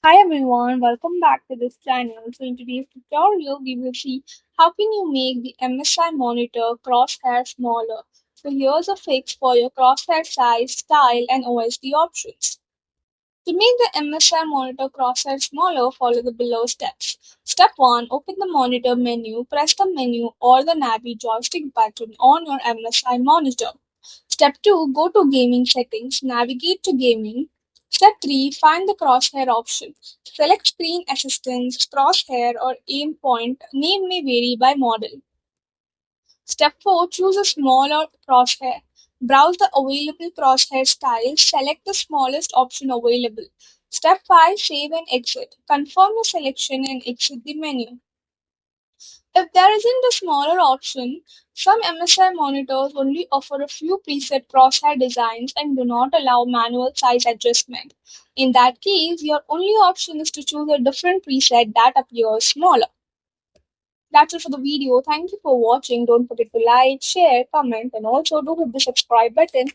Hi everyone, welcome back to this channel. So in today's tutorial, we will see how can you make the MSI monitor crosshair smaller. So here's a fix for your crosshair size, style and OSD options. To make the MSI monitor crosshair smaller, follow the below steps. Step 1. Open the monitor menu, press the menu or the Navi joystick button on your MSI monitor. Step 2. Go to Gaming Settings, navigate to Gaming. Step 3. Find the crosshair option. Select Screen Assistance, Crosshair or Aim Point. Name may vary by model. Step 4. Choose a smaller crosshair. Browse the available crosshair styles. Select the smallest option available. Step 5. Save and exit. Confirm your selection and exit the menu. If there isn't a smaller option, some MSI monitors only offer a few preset crosshair designs and do not allow manual size adjustment. In that case, your only option is to choose a different preset that appears smaller. That's it for the video. Thank you for watching. Don't forget to like, share, comment, and also do hit the subscribe button.